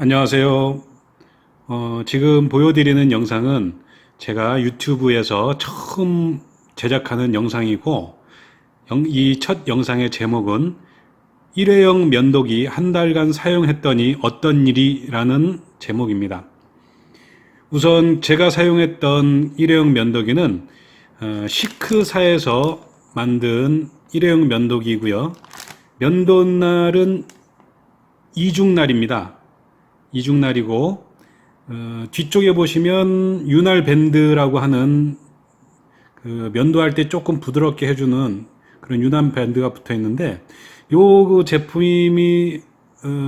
안녕하세요. 지금 보여드리는 영상은 제가 유튜브에서 처음 제작하는 영상이고, 이 첫 영상의 제목은 일회용 면도기 한 달간 사용했더니 어떤 일이라는 제목입니다. 우선 제가 사용했던 일회용 면도기는 시크사에서 만든 일회용 면도기이고요. 면도날은 이중날입니다. 이중날이고 뒤쪽에 보시면 윤활 밴드라고 하는 그 면도할 때 조금 부드럽게 해주는 그런 윤활 밴드가 붙어 있는데 요 제품이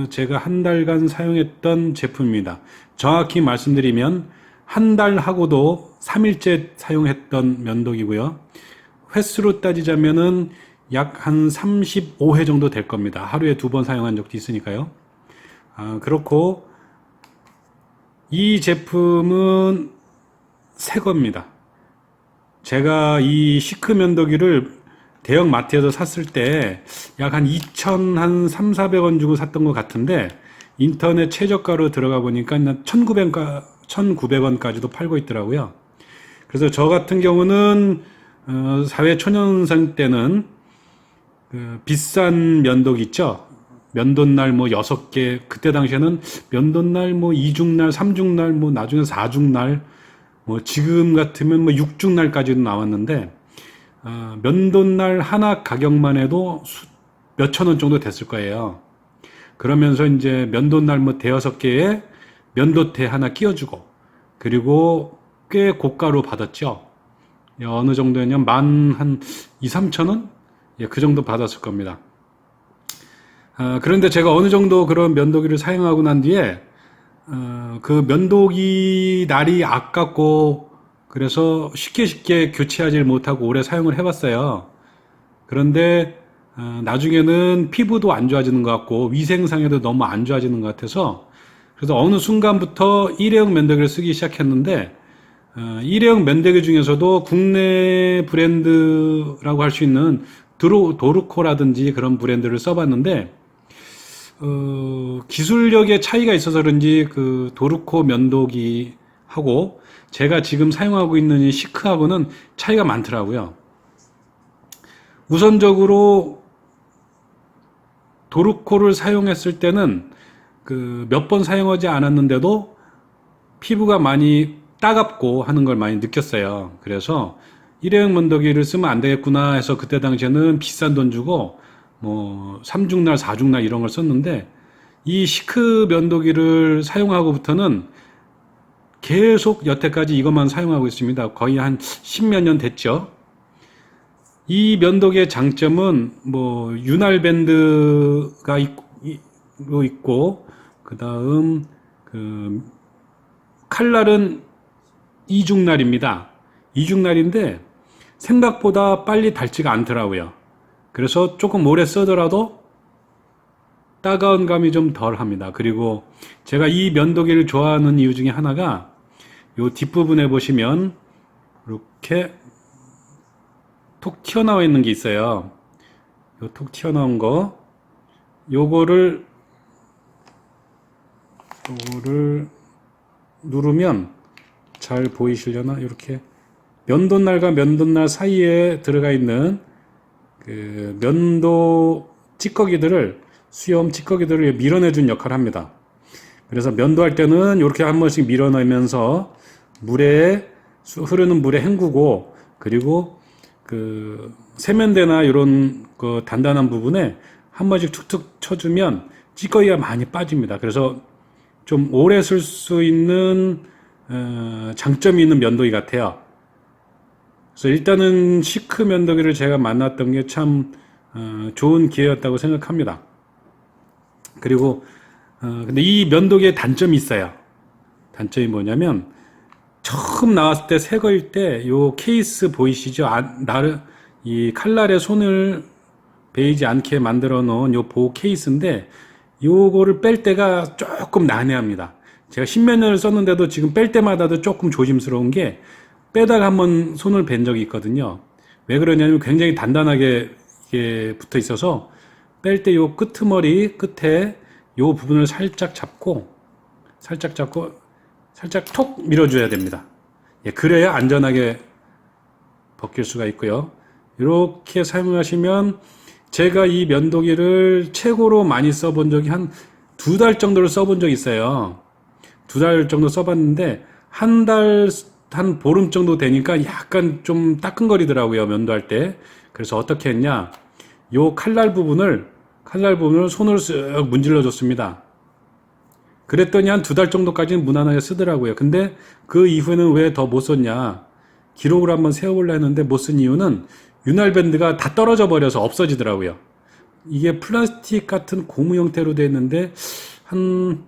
제가 한 달간 사용했던 제품입니다. 정확히 말씀드리면 한 달 하고도 3일째 사용했던 면도기고요. 횟수로 따지자면은 약 한 35회 정도 될 겁니다. 하루에 2번 사용한 적도 있으니까요. 그렇고 이 제품은 새 겁니다. 제가 이 시크 면도기를 대형 마트에서 샀을 때 약 한 2,300원 주고 샀던 것 같은데 인터넷 최저가로 들어가 보니까 1,900원까지도 팔고 있더라고요. 그래서 저 같은 경우는 사회 초년생 때는 비싼 면도기 있죠. 면도날 뭐 6개, 그때 당시에는 면도날 뭐 2중날, 3중날, 뭐 나중에 4중날, 뭐 지금 같으면 뭐 6중날까지도 나왔는데, 면도날 하나 가격만 해도 몇천 원 정도 됐을 거예요. 그러면서 이제 면도날 뭐 대여섯 개에 면도대 하나 끼워주고, 그리고 꽤 고가로 받았죠. 어느 정도냐면 한 2, 3천 원? 예, 그 정도 받았을 겁니다. 그런데 제가 어느 정도 그런 면도기를 사용하고 난 뒤에 그 면도기 날이 아깝고 그래서 쉽게 교체하지 못하고 오래 사용을 해봤어요. 그런데 나중에는 피부도 안 좋아지는 것 같고 위생상에도 너무 안 좋아지는 것 같아서 그래서 어느 순간부터 일회용 면도기를 쓰기 시작했는데 일회용 면도기 중에서도 국내 브랜드라고 할 수 있는 도르코라든지 그런 브랜드를 써봤는데 기술력의 차이가 있어서 그런지 그 도르코 면도기하고 제가 지금 사용하고 있는 이 시크하고는 차이가 많더라고요. 우선적으로 도르코를 사용했을 때는 그 몇 번 사용하지 않았는데도 피부가 많이 따갑고 하는 걸 많이 느꼈어요. 그래서 일회용 면도기를 쓰면 안 되겠구나 해서 그때 당시에는 비싼 돈 주고 뭐 3중날, 4중날 이런 걸 썼는데 이 시크 면도기를 사용하고부터는 계속 여태까지 이것만 사용하고 있습니다. 거의 한 10몇 년 됐죠. 이 면도기의 장점은 뭐 윤활 밴드가 있고 그다음 그 칼날은 이중날입니다. 이중날인데 생각보다 빨리 닳지가 않더라고요. 그래서 조금 오래 쓰더라도 따가운 감이 좀 덜 합니다. 그리고 제가 이 면도기를 좋아하는 이유 중에 하나가 요 뒷부분에 보시면 이렇게 톡 튀어나와 있는 게 있어요. 요 톡 튀어나온 거 요거를 누르면 잘 보이시려나? 이렇게 면도날과 면도날 사이에 들어가 있는 그 면도 찌꺼기들을 수염 찌꺼기들을 밀어내준 역할을 합니다. 그래서 면도할 때는 이렇게 한 번씩 밀어내면서 흐르는 물에 헹구고 그리고 그 세면대나 이런 그 단단한 부분에 한 번씩 툭툭 쳐주면 찌꺼기가 많이 빠집니다. 그래서 좀 오래 쓸 수 있는 장점이 있는 면도기 같아요. 그래서 일단은 시크 면도기를 제가 만났던 게 참 좋은 기회였다고 생각합니다. 그리고 근데 이 면도기에 단점이 있어요. 단점이 뭐냐면 처음 나왔을 때 새 거일 때 요 케이스 보이시죠? 이 칼날에 손을 베이지 않게 만들어 놓은 요 보호 케이스인데 요거를 뺄 때가 조금 난해합니다. 제가 십몇 년을 썼는데도 지금 뺄 때마다도 조금 조심스러운 게 빼다가 한번 손을 벤 적이 있거든요. 왜 그러냐면 굉장히 단단하게 이게 붙어 있어서 뺄 때 요 끄트머리 끝에 요 부분을 살짝 잡고 살짝 잡고 살짝 톡 밀어줘야 됩니다. 예, 그래야 안전하게 벗길 수가 있고요. 이렇게 사용하시면 제가 이 면도기를 최고로 많이 써본 적이 한 2달 정도를 써본 적이 있어요. 2달 정도 써봤는데 한 보름 정도 되니까 약간 좀 따끔거리더라고요, 면도할 때. 그래서 어떻게 했냐, 요 칼날 부분을 손으로 쓱 문질러 줬습니다. 그랬더니 한 2달 정도까지는 무난하게 쓰더라고요. 근데 그 이후에는 왜 더 못 썼냐, 기록을 한번 세워보려 했는데 못 쓴 이유는 윤활밴드가 다 떨어져 버려서 없어지더라고요. 이게 플라스틱 같은 고무 형태로 되어 있는데 한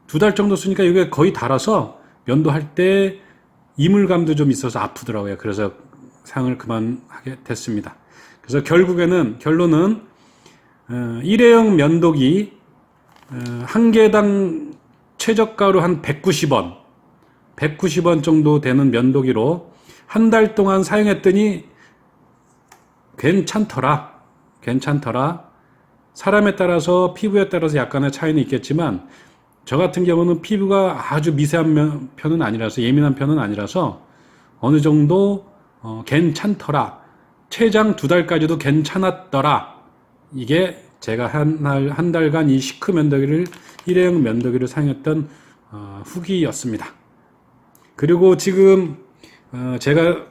2달 정도 쓰니까 이게 거의 달아서 면도할 때 이물감도 좀 있어서 아프더라고요. 그래서 사용을 그만하게 됐습니다. 그래서 결론은 일회용 면도기 한 개당 최저가로 한 190원 정도 되는 면도기로 한 달 동안 사용했더니 괜찮더라. 사람에 따라서, 피부에 따라서 약간의 차이는 있겠지만 저 같은 경우는 피부가 아주 미세한 편은 아니라서, 예민한 편은 아니라서 어느 정도 괜찮더라, 최장 2달까지도 괜찮았더라. 이게 제가 한 달간 이 시크 면도기를, 일회용 면도기를 사용했던 후기였습니다. 그리고 지금 제가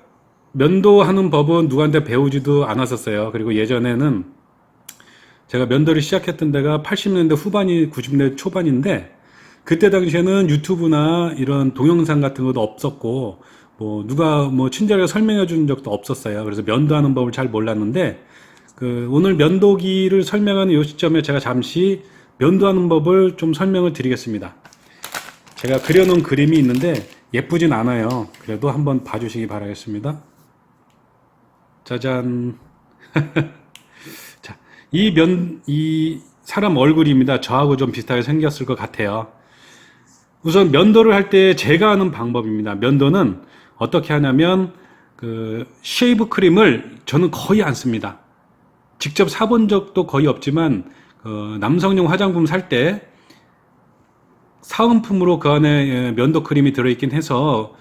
면도하는 법은 누구한테 배우지도 않았었어요. 그리고 예전에는 제가 면도를 시작했던 데가 80년대 후반이 90년대 초반인데, 그때 당시에는 유튜브나 이런 동영상 같은 것도 없었고, 뭐 누가 뭐 친절하게 설명해 준 적도 없었어요. 그래서 면도하는 법을 잘 몰랐는데, 오늘 면도기를 설명하는 이 시점에 제가 잠시 면도하는 법을 좀 설명을 드리겠습니다. 제가 그려놓은 그림이 있는데 예쁘진 않아요. 그래도 한번 봐주시기 바라겠습니다. 짜잔. 자, 이 사람 얼굴입니다. 저하고 좀 비슷하게 생겼을 것 같아요. 우선 면도를 할 때 제가 하는 방법입니다. 면도는 어떻게 하냐면, 쉐이브 크림을 저는 거의 안 씁니다. 직접 사본 적도 거의 없지만, 남성용 화장품 살 때 사은품으로 그 안에 면도 크림이 들어있긴 해서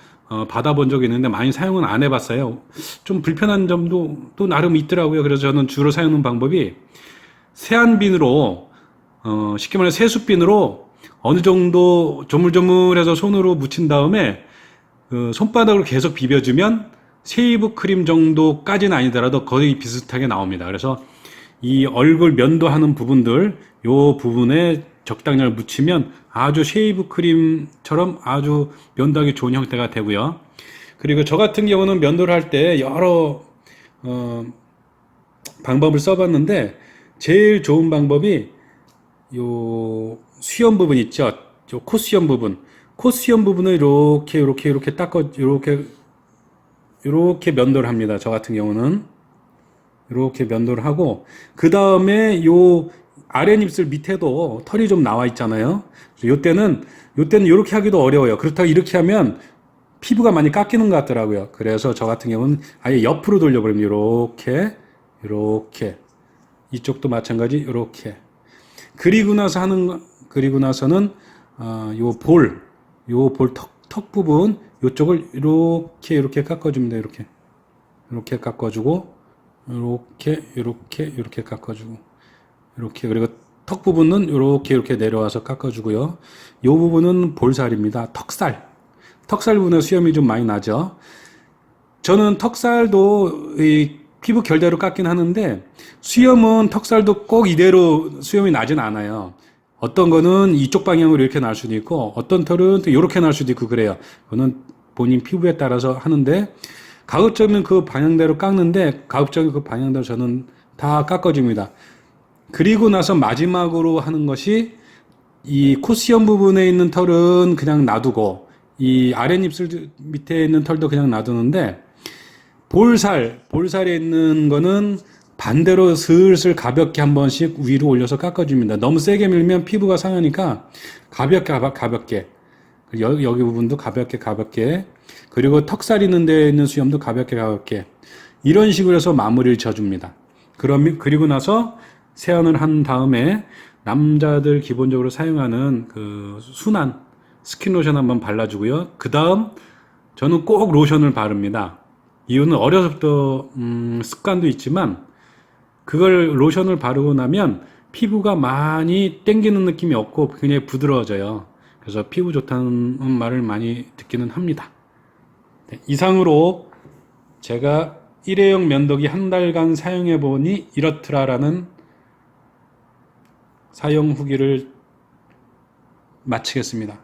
받아본 적이 있는데 많이 사용은 안 해봤어요. 좀 불편한 점도 또 나름 있더라고요. 그래서 저는 주로 사용하는 방법이 세안빈으로, 쉽게 말해 세숫빈으로 어느 정도 조물조물해서 손으로 묻힌 다음에 손바닥으로 계속 비벼주면 쉐이브 크림 정도까지는 아니더라도 거의 비슷하게 나옵니다. 그래서 이 얼굴 면도하는 부분들, 요 부분에 적당량을 묻히면 아주 쉐이브 크림처럼 아주 면도하기 좋은 형태가 되고요. 그리고 저 같은 경우는 면도를 할 때 여러 방법을 써봤는데 제일 좋은 방법이 요 수염 부분 있죠. 요 콧수염 부분을 이렇게 닦아, 이렇게 면도를 합니다. 저 같은 경우는 이렇게 면도를 하고, 그 다음에 요 아랫입술 밑에도 털이 좀 나와 있잖아요. 요때는 이렇게 하기도 어려워요. 그렇다고 이렇게 하면 피부가 많이 깎이는 것 같더라고요. 그래서 저 같은 경우는 아예 옆으로 돌려버립니다. 이렇게. 이쪽도 마찬가지, 이렇게. 그리고 나서는 요 볼 턱 부분, 요쪽을 이렇게 깎아줍니다. 이렇게 깎아주고, 이렇게 깎아주고, 그리고 턱 부분은 이렇게 내려와서 깎아주고요. 요 부분은 볼살입니다. 턱살 부분에 수염이 좀 많이 나죠. 저는 턱살도 이 피부 결대로 깎긴 하는데, 수염은 턱살도 꼭 이대로 수염이 나진 않아요. 어떤 거는 이쪽 방향으로 이렇게 날 수도 있고, 어떤 털은 또 이렇게 날 수도 있고 그래요. 그거는 본인 피부에 따라서 하는데, 가급적이면 그 방향대로 깎는데, 가급적이면 그 방향대로 저는 다 깎아줍니다. 그리고 나서 마지막으로 하는 것이, 이 콧수염 부분에 있는 털은 그냥 놔두고, 이 아랫입술 밑에 있는 털도 그냥 놔두는데, 볼살에 있는 거는 반대로 슬슬 가볍게 한 번씩 위로 올려서 깎아줍니다. 너무 세게 밀면 피부가 상하니까 가볍게. 여기 부분도 가볍게. 그리고 턱살 있는 데에 있는 수염도 가볍게. 이런 식으로 해서 마무리를 지어줍니다. 그리고 나서 세안을 한 다음에 남자들 기본적으로 사용하는 그 스킨 로션 한번 발라주고요. 그 다음 저는 꼭 로션을 바릅니다. 이유는 어려서부터 습관도 있지만 그걸 로션을 바르고 나면 피부가 많이 땡기는 느낌이 없고 굉장히 부드러워져요. 그래서 피부 좋다는 말을 많이 듣기는 합니다. 네, 이상으로 제가 일회용 면도기 한 달간 사용해 보니 이렇더라라는 사용 후기를 마치겠습니다.